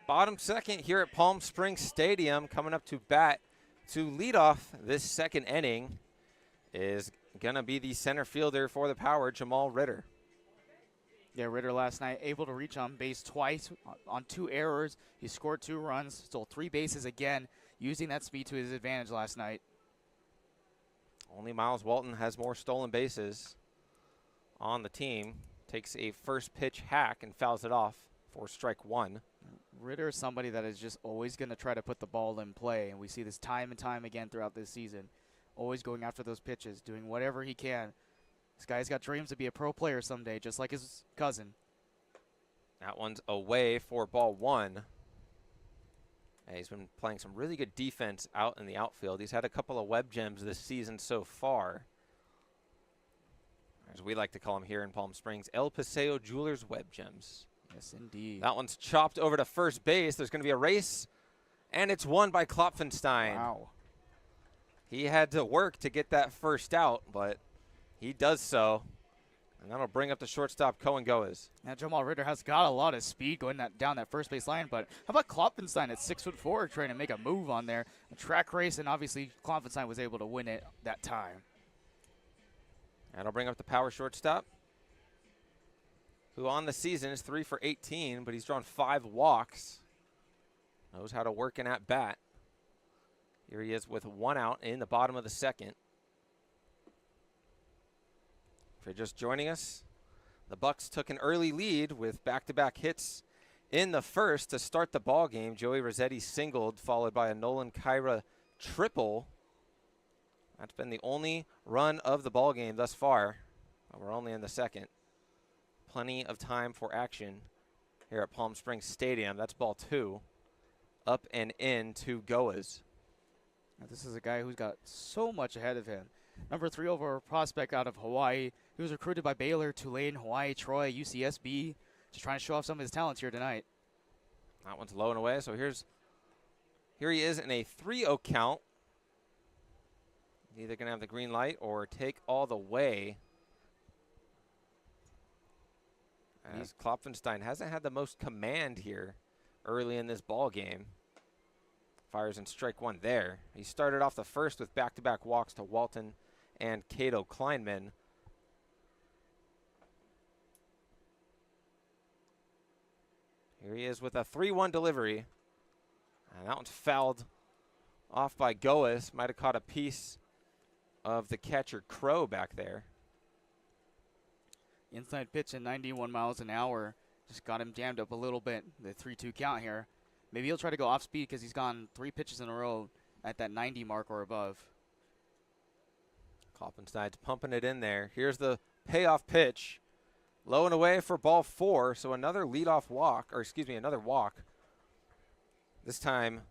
Bottom second here at Palm Springs Stadium, coming up to bat to lead off this second inning is going to be the center fielder for the Power, Jamal Ritter. Yeah, Ritter last night able to reach on base twice on 2 errors. He scored 2 runs, stole 3 bases again, using that speed to his advantage last night. Only Miles Walton has more stolen bases on the team. Takes a first pitch hack and fouls it off for strike 1. Ritter is somebody that is just always going to try to put the ball in play, and we see this time and time again throughout this season. Always going after those pitches, doing whatever he can. This guy's got dreams to be a pro player someday, just like his cousin. That one's away for ball 1. He's been playing some really good defense out in the outfield. He's had a couple of web gems this season so far. As we like to call him here in Palm Springs, El Paseo Jewelers web gems. Yes, indeed. That one's chopped over to first base. There's going to be a race, and it's won by Klopfenstein. Wow. He had to work to get that first out, but he does so. And that'll bring up the shortstop, Cohen Goes. Now, Jamal Ritter has got a lot of speed going down that first base line, but how about Klopfenstein at 6'4", trying to make a move on there? A track race, and obviously Klopfenstein was able to win it that time. That'll bring up the Power shortstop, who on the season is 3 for 18, but he's drawn 5 walks. Knows how to work an at bat. Here he is with 1 out in the bottom of the second. If you're just joining us, the Bucs took an early lead with back-to-back hits in the first to start the ball game. Joey Rossetti singled, followed by a Nolan Kyra triple. That's been the only run of the ball game thus far. We're only in the second. Plenty of time for action here at Palm Springs Stadium. That's ball 2. Up and in to Goas. Now, this is a guy who's got so much ahead of him. Number 3 overall prospect out of Hawaii. He was recruited by Baylor, Tulane, Hawaii, Troy, UCSB. Just trying to show off some of his talents here tonight. That one's low and away. So here he is in a 3-0 count. Either going to have the green light or take all the way. As Klopfenstein hasn't had the most command here early in this ball game. Fires in strike 1 there. He started off the first with back-to-back walks to Walton and Cato Kleinman. Here he is with a 3-1 delivery. And that one's fouled off by Goas. Might have caught a piece of the catcher Crow back there. Inside pitch at 91 miles an hour. Just got him jammed up a little bit. The 3-2 count here. Maybe he'll try to go off speed because he's gone 3 pitches in a row at that 90 mark or above. Klopfenstein's pumping it in there. Here's the payoff pitch. Low and away for ball 4. So another leadoff walk, or excuse me, another walk. This time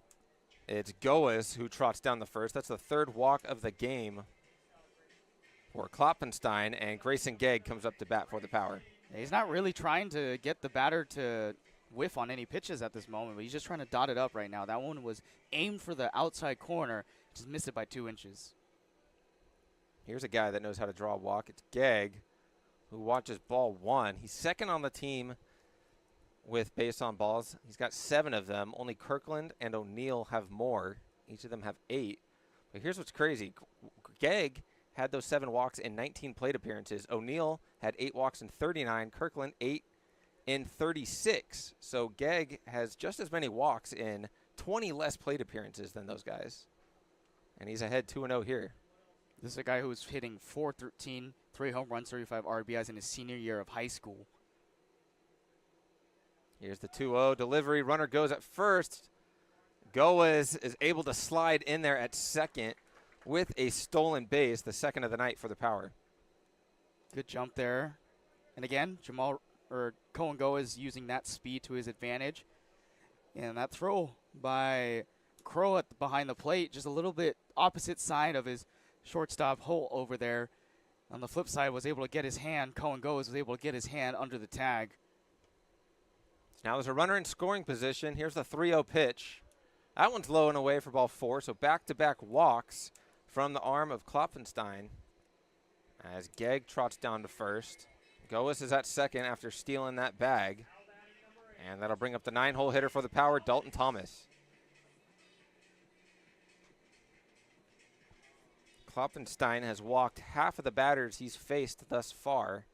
it's Goas who trots down the first. That's the 3rd walk of the game for Klopfenstein, and Grayson Gegg comes up to bat for the Power. He's not really trying to get the batter to whiff on any pitches at this moment, but he's just trying to dot it up right now. That one was aimed for the outside corner, just missed it by 2 inches. Here's a guy that knows how to draw a walk. It's Gegg, who watches ball 1. He's second on the team with base on balls. He's got 7 of them. Only Kirkland and O'Neill have more. Each of them have 8. But here's what's crazy. Gegg had those 7 walks in 19 plate appearances. O'Neill had 8 walks in 39. Kirkland 8 in 36. So Gegg has just as many walks in 20 less plate appearances than those guys. And he's ahead 2-0 here. This is a guy who was hitting .413, 3 home runs, 35 RBIs in his senior year of high school. Here's the 2-0 delivery. Runner goes at first. Goas is able to slide in there at second with a stolen base, the 2nd of the night for the Power. Good jump there. And again, Cohen Goas using that speed to his advantage. And that throw by Crow behind the plate, just a little bit opposite side of his shortstop hole over there. On the flip side, was able to get his hand. Cohen Goas was able to get his hand under the tag. So now there's a runner in scoring position. Here's the 3-0 pitch. That one's low and away for ball 4, so back-to-back walks from the arm of Klopfenstein as Gegg trots down to first. Goas is at second after stealing that bag. And that'll bring up the 9-hole hitter for the Power, Dalton Thomas. Klopfenstein has walked half of the batters he's faced thus far,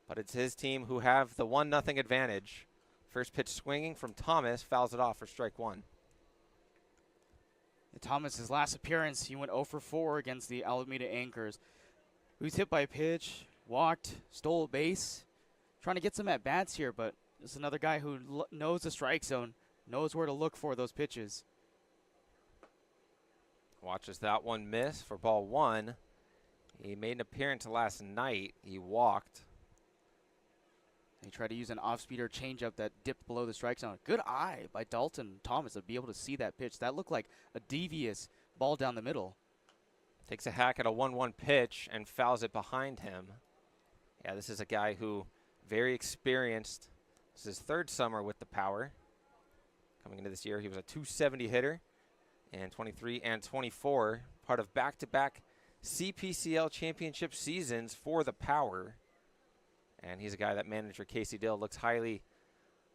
but it's his team who have the 1-0 advantage. First pitch swinging from Thomas, fouls it off for strike one. Thomas's last appearance, he went 0 for 4 against the Alameda Anchors. He was hit by a pitch, walked, stole a base, trying to get some at-bats here, but this is another guy who knows the strike zone, knows where to look for those pitches. Watches that one miss for ball one. He made an appearance last night. He walked. He tried to use an off-speeder changeup that dipped below the strike zone. Good eye by Dalton Thomas to be able to see that pitch. That looked like a devious ball down the middle. Takes a hack at a 1-1 pitch and fouls it behind him. Yeah, this is a guy who very experienced. This is his third summer with the Power. Coming into this year, he was a .270 hitter in 23 and 24, part of back-to-back CPCL championship seasons for the Power. And he's a guy that manager Casey Dill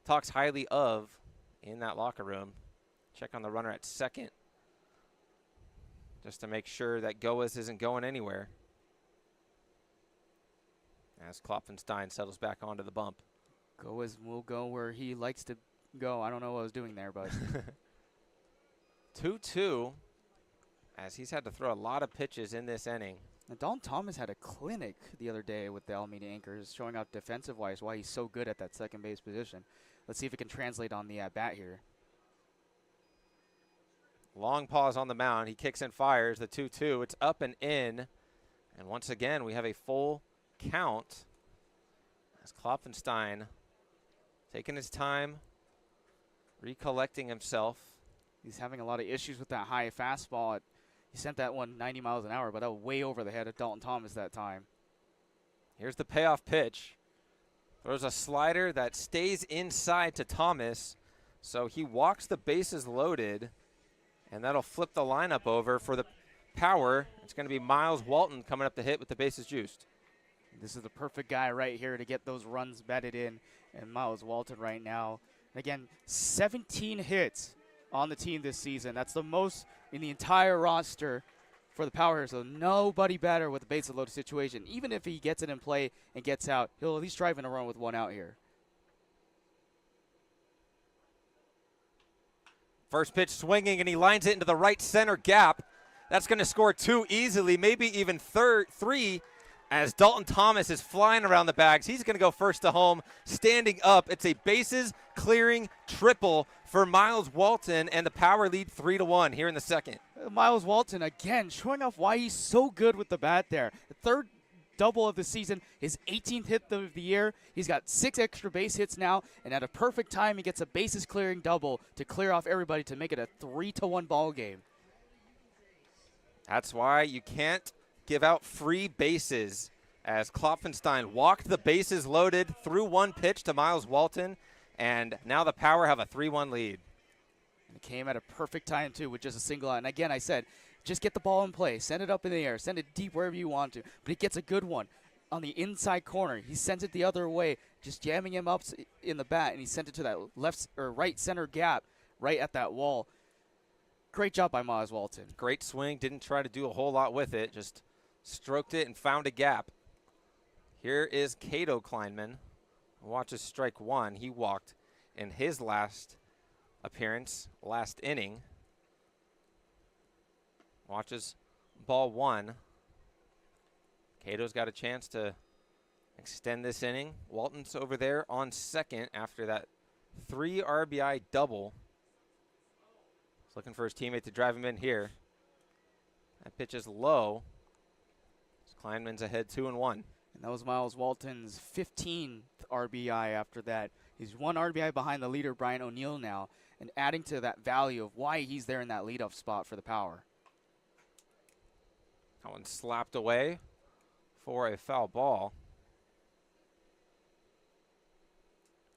talks highly of in that locker room. Check on the runner at second, just to make sure that Goas isn't going anywhere. As Klopfenstein settles back onto the bump. Goas will go where he likes to go. I don't know what I was doing there, but 2-2, as he's had to throw a lot of pitches in this inning. Now, Dalton Thomas had a clinic the other day with the Alameda Anchors, showing out defensive-wise why he's so good at that second base position. Let's see if it can translate on the at-bat here. Long pause on the mound. He kicks and fires the 2-2. It's up and in. And once again, we have a full count as Klopfenstein taking his time, recollecting himself. He's having a lot of issues with that high fastball. He sent that one 90 miles an hour, but that was way over the head of Dalton Thomas that time. Here's the payoff pitch. Throws a slider that stays inside to Thomas, so he walks the bases loaded, and that'll flip the lineup over for the Power. It's going to be Miles Walton coming up to hit with the bases juiced. This is the perfect guy right here to get those runs batted in, and Miles Walton right now. And again, 17 hits on the team this season. That's the most in the entire roster for the Power. So nobody better with the bases loaded situation. Even if he gets it in play and gets out, he'll at least drive in a run with one out here. First pitch swinging, and he lines it into the right center gap. That's going to score two easily, maybe even three, as Dalton Thomas is flying around the bags. He's going to go first to home, standing up. It's a bases clearing triple for Miles Walton, and the Power lead 3-1 here in the second. Miles Walton, again, showing off why he's so good with the bat there. The third double of the season, his 18th hit of the year. He's got 6 extra base hits now, and at a perfect time, he gets a bases clearing double to clear off everybody to make it a 3-1 ball game. That's why you can't give out free bases, as Klopfenstein walked the bases loaded through one pitch to Miles Walton, and now the Power have a 3-1 lead. And it came at a perfect time, too, with just a single out. And again, I said, just get the ball in play. Send it up in the air. Send it deep wherever you want to. But he gets a good one on the inside corner. He sends it the other way, just jamming him up in the bat, and he sent it to that left or right center gap right at that wall. Great job by Miles Walton. Great swing. Didn't try to do a whole lot with it. Just stroked it and found a gap. Here is Cato Kleinman. Watches strike one. He walked in his last appearance, last inning. Watches ball one. Cato's got a chance to extend this inning. Walton's over there on second after that 3 RBI double. He's looking for his teammate to drive him in here. That pitch is low. Kleinman's ahead 2-1. And that was Miles Walton's 15th RBI after that. He's 1 RBI behind the leader, Brian O'Neill, now, and adding to that value of why he's there in that leadoff spot for the Power. That one slapped away for a foul ball.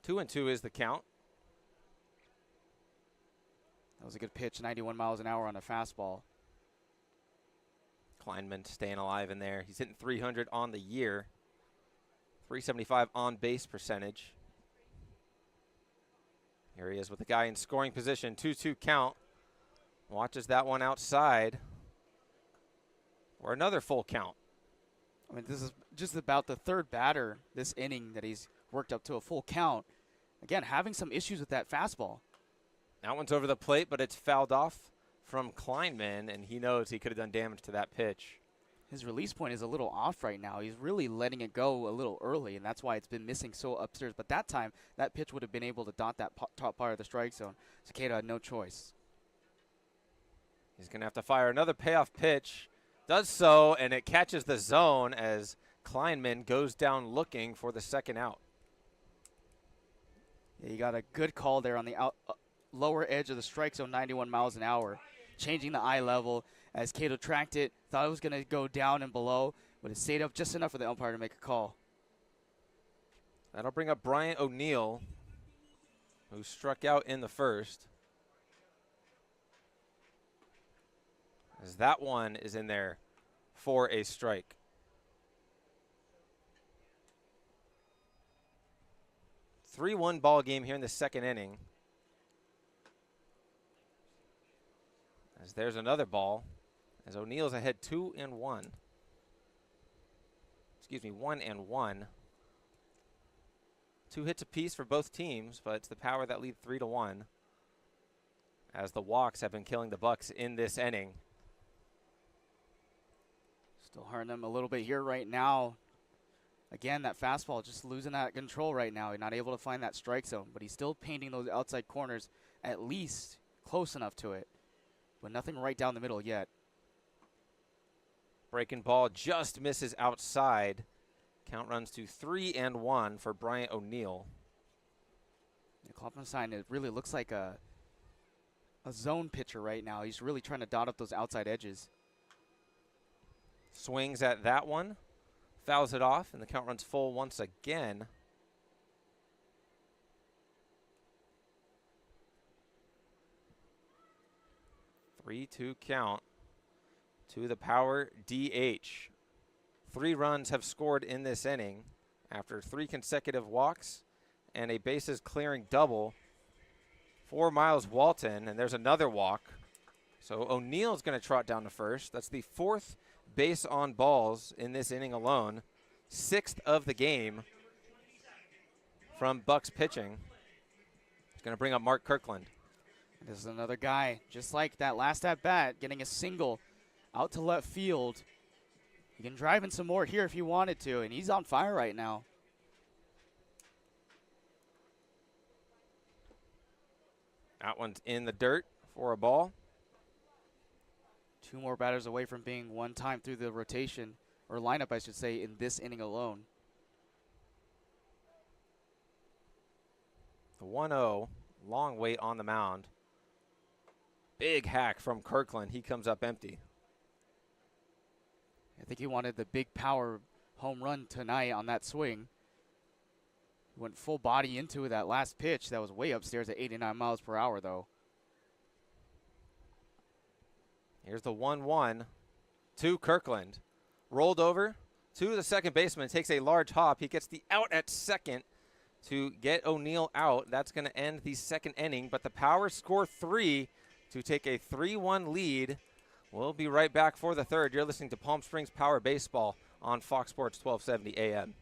2-2 is the count. That was a good pitch, 91 miles an hour on a fastball. Kleinman staying alive in there. He's hitting 300 on the year. 375 on base percentage. Here he is with the guy in scoring position. 2-2 count. Watches that one outside. Or another full count. I mean, this is just about the third batter this inning that he's worked up to a full count. Again, having some issues with that fastball. That one's over the plate, but it's fouled off from Kleinman, and he knows he could have done damage to that pitch. His release point is a little off right now. He's really letting it go a little early, and that's why it's been missing so upstairs. But that time, that pitch would have been able to dot that top part of the strike zone. Cicada had no choice. He's going to have to fire another payoff pitch. Does so, and it catches the zone as Kleinman goes down looking for the second out. Yeah, you got a good call there on the lower edge of the strike zone, 91 miles an hour, changing the eye level as Cato tracked it, thought it was going to go down and below, but it stayed up just enough for the umpire to make a call. That'll bring up Bryant O'Neill, who struck out in the first. As that one is in there for a strike. A 3-1 ball game here in the second inning. As there's another ball. As O'Neill's ahead 2-1. Excuse me, 1-1. 2 hits apiece for both teams, but it's the Power that lead 3-1. As the walks have been killing the Bucs in this inning. Still hurting them a little bit here right now. Again, that fastball just losing that control right now. He's not able to find that strike zone, but he's still painting those outside corners at least close enough to it. But nothing right down the middle yet. Breaking ball just misses outside. Count runs to 3-1 for Bryant O'Neill. The Kloppenstein, it really looks like a zone pitcher right now. He's really trying to dot up those outside edges. Swings at that one. Fouls it off, and the count runs full once again. A 3-2 count to the Power DH. 3 runs have scored in this inning after 3 consecutive walks and a bases clearing double for Miles Walton, and there's another walk. So O'Neill's going to trot down to first. That's the 4th base on balls in this inning alone. 6th of the game from Bucs pitching. It's going to bring up Mark Kirkland. This is another guy, just like that last at-bat, getting a single out to left field. He can drive in some more here if he wanted to, and he's on fire right now. That one's in the dirt for a ball. 2 more batters away from being one time through the rotation, or lineup, I should say, in this inning alone. The 1-0, long wait on the mound. Big hack from Kirkland. He comes up empty. I think he wanted the big power home run tonight on that swing. He went full body into that last pitch that was way upstairs at 89 miles per hour, though. Here's the 1-1 to Kirkland. Rolled over to the second baseman. Takes a large hop. He gets the out at second to get O'Neill out. That's going to end the second inning. But the Power score 3 to take a 3-1 lead. We'll be right back for the third. You're listening to Palm Springs Power Baseball on Fox Sports 1270 AM.